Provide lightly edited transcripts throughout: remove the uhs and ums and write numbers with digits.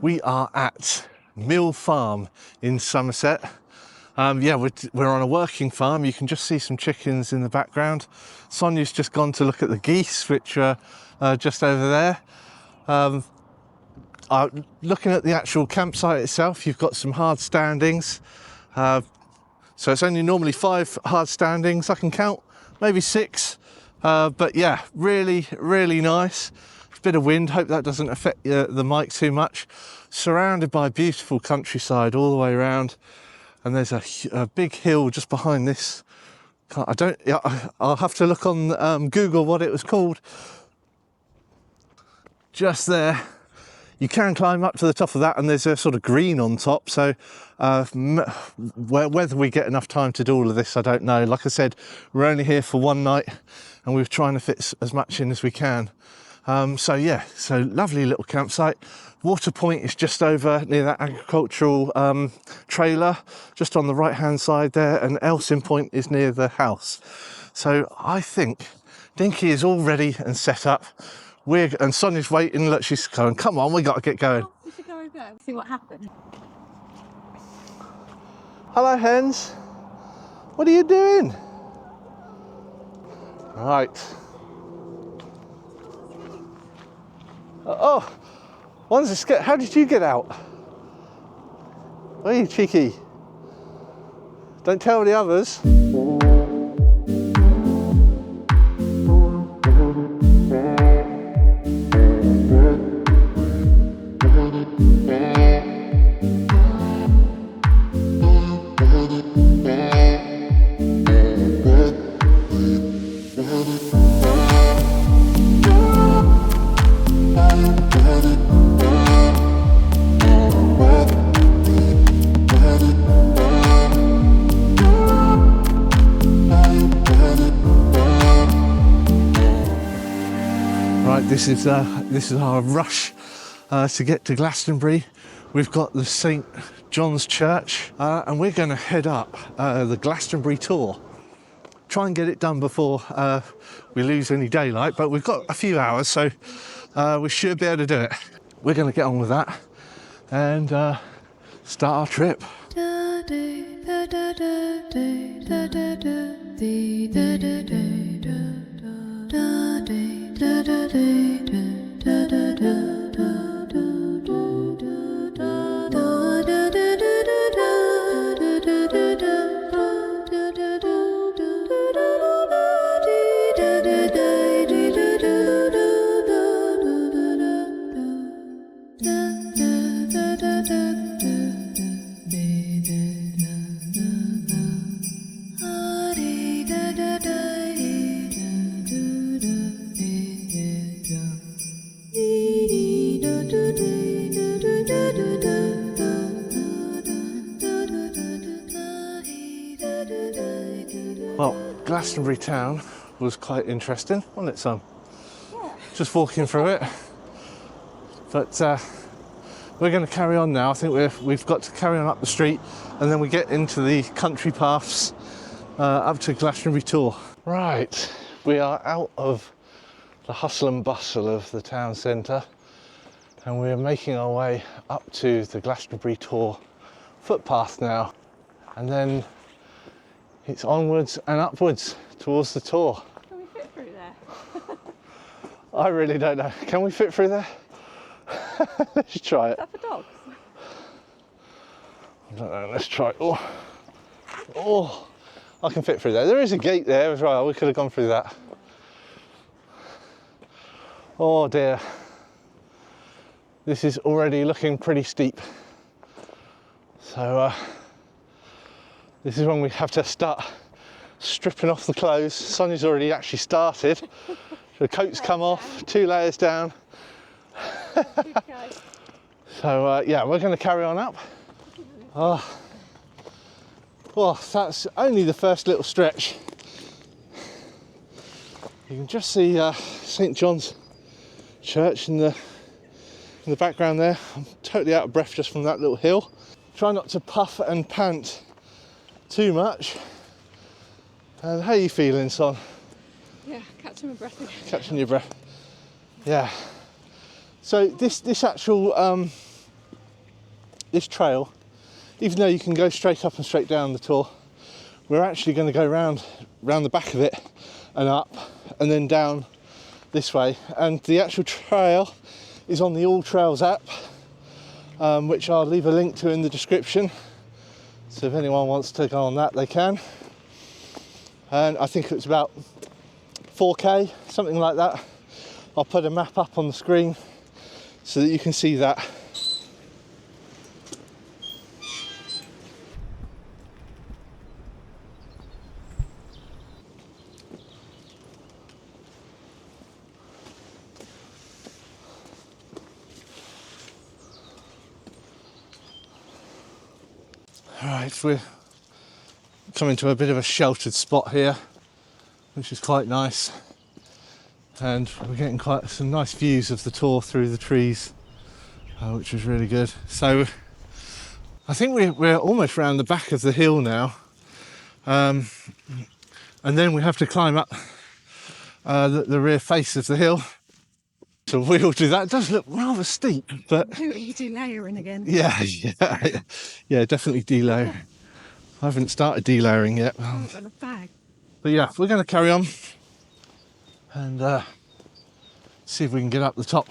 We are at Mill Farm in Somerset. Yeah, we're on a working farm. You can just see some chickens in the background. Sonia's just gone to look at the geese, which are just over there. Looking at the actual campsite itself, you've got some hard standings. So it's only normally 5 hard standings. I can count maybe 6. But yeah, really, really nice. A bit of wind. Hope that doesn't affect the mic too much. Surrounded by beautiful countryside all the way around. And there's a big hill just behind this. I'll have to look on Google what it was called. Just there. You can climb up to the top of that, and there's a sort of green on top. So whether we get enough time to do all of this, I don't know. Like I said, we're only here for one night, and we're trying to fit as much in as we can. So yeah, so lovely little campsite. Water point is just over near that agricultural trailer, just on the right hand side there, and Elsing Point is near the house. So I think Dinky is all ready and set up. And Sonia's waiting. Look, she's going, come on, we got to get going. We should go over there, see what happened. Hello, hens. What are you doing? Right. Oh, one's a scared. How did you get out? Are you cheeky? Don't tell the others. This is our rush to get to Glastonbury. We've got the St John's Church and we're going to head up the Glastonbury Tor. Try and get it done before we lose any daylight, but we've got a few hours, so we should be able to do it. We're going to get on with that and start our trip. Well, Glastonbury town was quite interesting, wasn't it, son? Yeah. Just walking through it. But we're going to carry on now. I think we've got to carry on up the street, and then we get into the country paths up to Glastonbury Tor. Right, we are out of the hustle and bustle of the town centre, and we're making our way up to the Glastonbury Tor footpath now. And then it's onwards and upwards towards the Tor. Can we fit through there? I really don't know. Can we fit through there? Let's try it. Is that for dogs? I don't know, let's try it. Oh, I can fit through there. There is a gate there as well. We could have gone through that. Oh dear. This is already looking pretty steep. So this is when we have to start stripping off the clothes. Sonia's already actually started. The coat's come off, 2 layers down. So yeah, we're going to carry on up. Well, that's only the first little stretch. You can just see St John's Church in the background there. I'm totally out of breath just from that little hill. Try not to puff and pant too much. And how are you feeling, son? Yeah, catching my breath again. Catching your breath. Yeah. So this actual this trail, even though you can go straight up and straight down the Tor, we're actually going to go round the back of it and up and then down this way. And the actual trail is on the All Trails app, which I'll leave a link to in the description. So if anyone wants to go on that, they can. And I think it's about 4k, something like that. I'll put a map up on the screen so that you can see that. Alright, we're coming to a bit of a sheltered spot here, which is quite nice. And we're getting quite some nice views of the Tor through the trees, which is really good. So I think we're almost round the back of the hill now. And then we have to climb up the rear face of the hill. So we'll do that. It does look rather steep, but... Are you delayering again? Yeah, definitely delayer. I haven't started delayering yet. I haven't got a bag. But yeah, we're going to carry on and see if we can get up the top.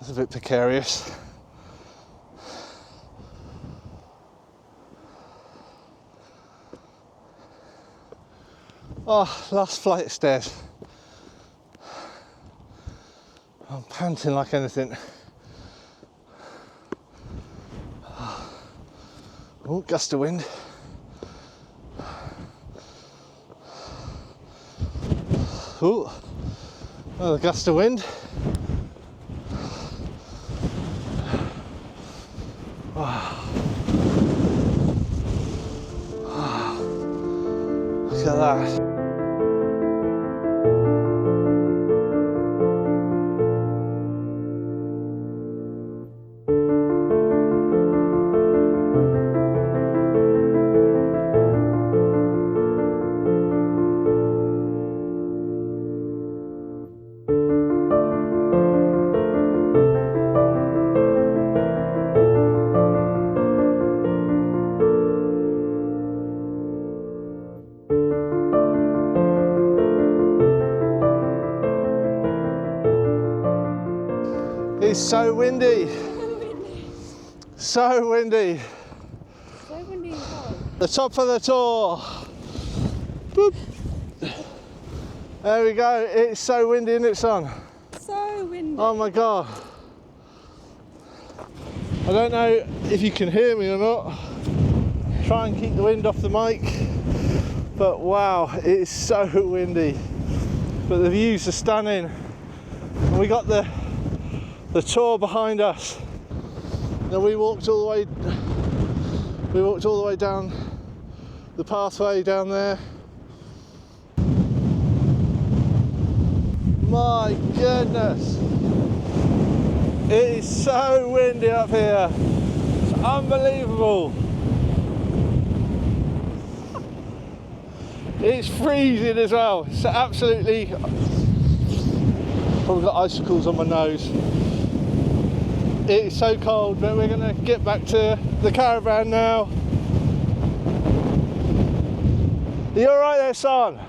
That's a bit precarious. Oh, last flight of stairs. I'm panting like anything. Oh, gust of wind. Oh, another gust of wind. Look at that. It's so windy. So windy. So windy and cold. The top of the Tor. Boop. There we go. It's so windy, isn't it, son? So windy. Oh my God. I don't know if you can hear me or not. Try and keep the wind off the mic. But wow, it is so windy. But the views are stunning. And we got the Tor behind us. Then we walked all the way down the pathway down there. My goodness. It is so windy up here. It's unbelievable. It's freezing as well. It's absolutely... Probably got icicles on my nose. It is so cold, but we're going to get back to the caravan now. Are you alright there, son?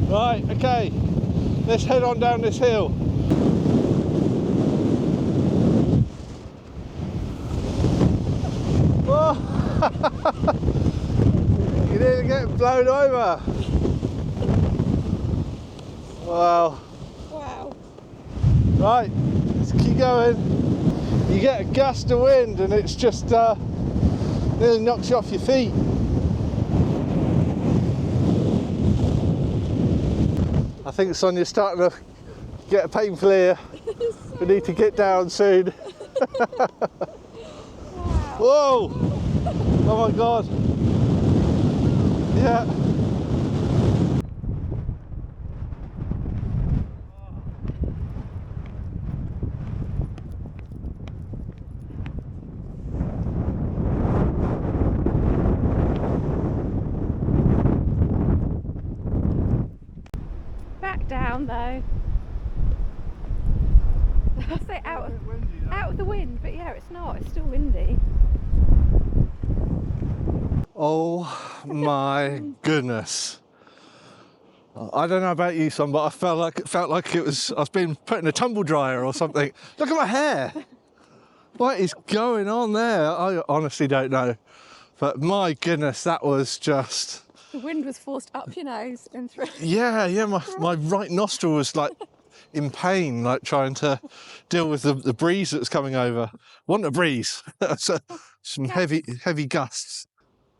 Right, okay. Let's head on down this hill. Oh. You're nearly getting blown over. Wow. Wow. Right, let's keep going. You get a gust of wind and it's just nearly knocks you off your feet. I think Sonia's starting to get a painful ear. We need to get down soon. Whoa! Oh my God. Yeah. Back down though. I say out of the wind, but yeah, it's not. It's still windy. Oh my goodness. I don't know about you, son, but I felt like it was I was being put in a tumble dryer or something. Look at my hair. What is going on there? I honestly don't know. But my goodness, that was just... The wind was forced up your nose and through. Yeah, my right nostril was like in pain, like trying to deal with the breeze that was coming over. Wasn't a breeze, some heavy gusts.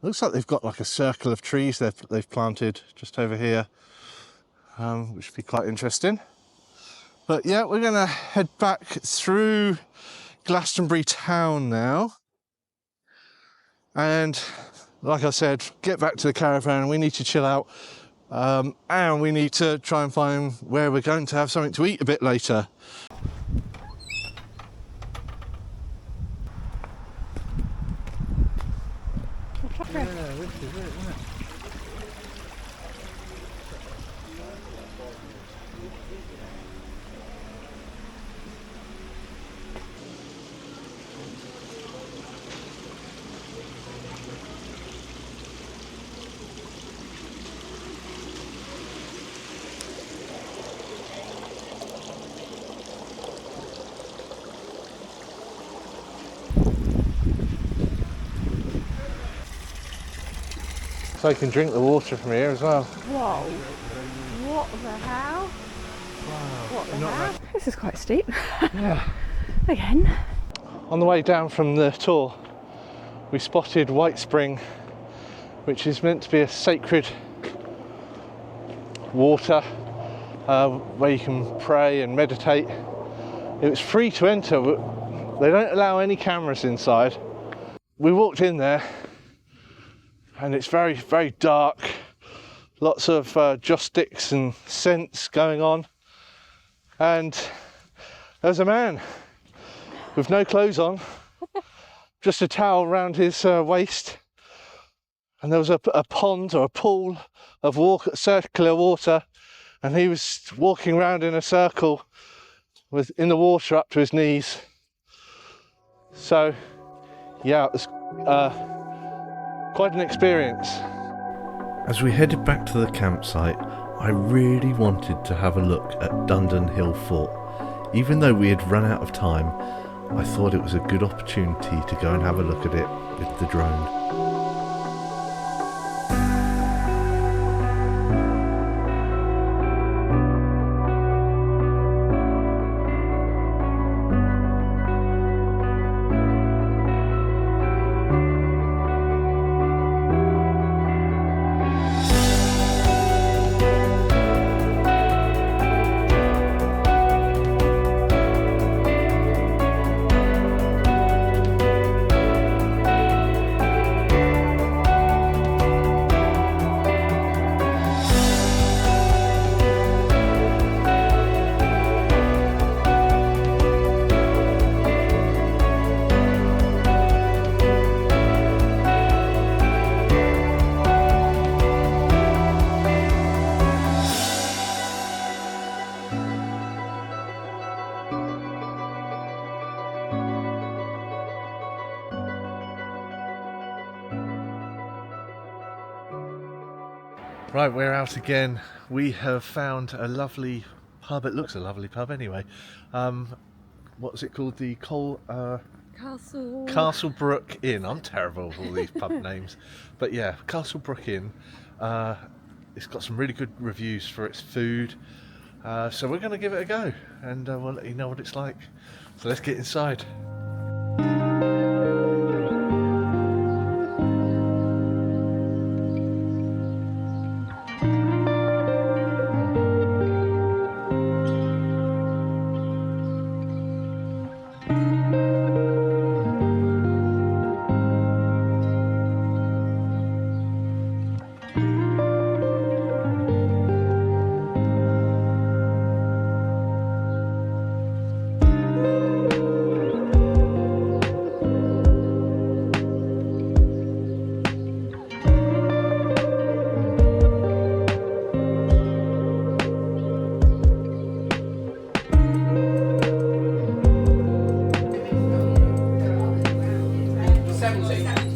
Looks like they've got like a circle of trees they've planted just over here, which would be quite interesting. But yeah, we're going to head back through Glastonbury town now. And like I said, get back to the caravan. We need to chill out. And we need to try and find where we're going to have something to eat a bit later. Yeah, this is it, isn't it? So you can drink the water from here as well. whoa. What the hell? Wow. What the hell? This is quite steep. Yeah. Again. On the way down from the Tor, we spotted White Spring, which is meant to be a sacred water where you can pray and meditate. It was free to enter, but they don't allow any cameras inside. We walked in there and it's very, very dark. Lots of joss sticks and scents going on. And there's a man with no clothes on, just a towel around his waist. And there was a pond or a pool of circular water, and he was walking around in a circle in the water up to his knees. So, yeah, it was quite an experience. As we headed back to the campsite, I really wanted to have a look at Dundon Hill Fort. Even though we had run out of time, I thought it was a good opportunity to go and have a look at it with the drone. Right, we're out again. We have found a lovely pub. It looks a lovely pub anyway. What was it called? The Castlebrook Inn. I'm terrible with all these pub names. But yeah, Castlebrook Inn. It's got some really good reviews for its food. So we're going to give it a go and we'll let you know what it's like. So let's get inside.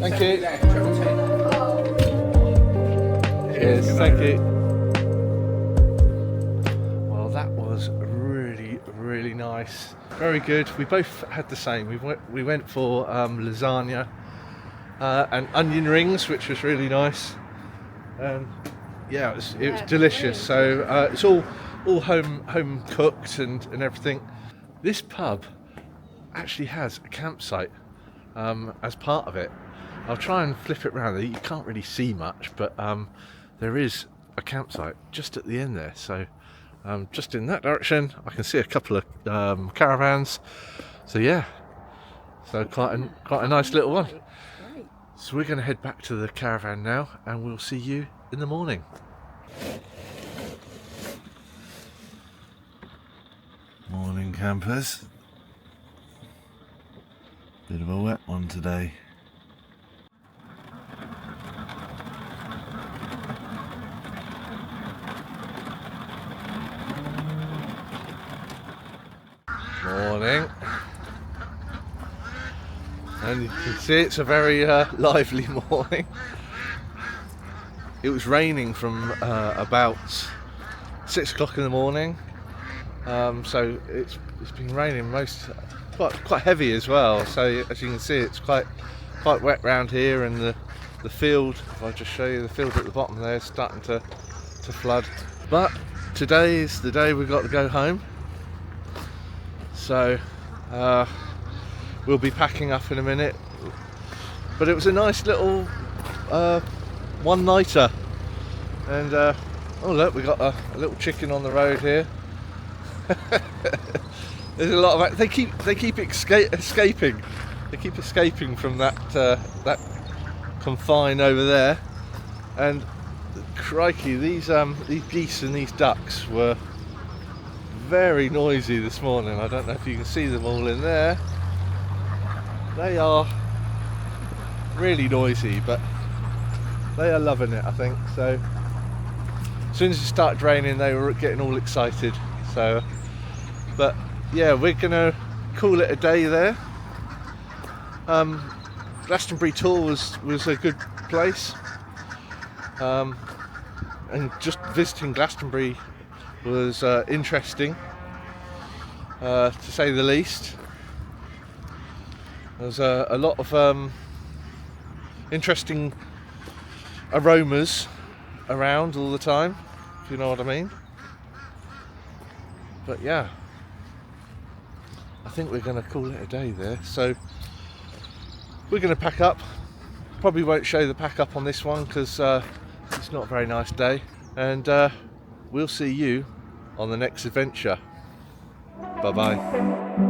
Thank you. Cheers, thank you. Well, that was really nice. Very good. We both had the same. We went for lasagna and onion rings, which was really nice. Yeah, it was delicious. So it's all home cooked and everything. This pub actually has a campsite as part of it. I'll try and flip it around. You can't really see much, but there is a campsite just at the end there. So just in that direction, I can see a couple of caravans. So yeah, so quite a nice little one. So we're going to head back to the caravan now, and we'll see you in the morning. Morning, campers. Bit of a wet one today. Morning. And you can see it's a very lively morning. It was raining from about 6 o'clock in the morning, so it's been raining quite heavy as well. So as you can see, it's quite wet round here, and the field, if I just show you the field at the bottom there, is starting to flood. But today is the day we've got to go home, so we'll be packing up in a minute. But it was a nice little one-nighter, and oh look, we got a little chicken on the road here. There's a lot of they keep escaping. They keep escaping from that confine over there, and crikey, these geese and these ducks were very noisy this morning. I don't know if you can see them all in there. They are really noisy, but they are loving it, I think. So as soon as it started raining, they were getting all excited. So, but yeah, we're gonna call it a day there. Glastonbury Tor was a good place, and just visiting Glastonbury was interesting, to say the least. There's a lot of interesting aromas around all the time, if you know what I mean. But yeah, I think we're going to call it a day there. So we're going to pack up. Probably won't show the pack up on this one because it's not a very nice day. And we'll see you on the next adventure. Bye bye.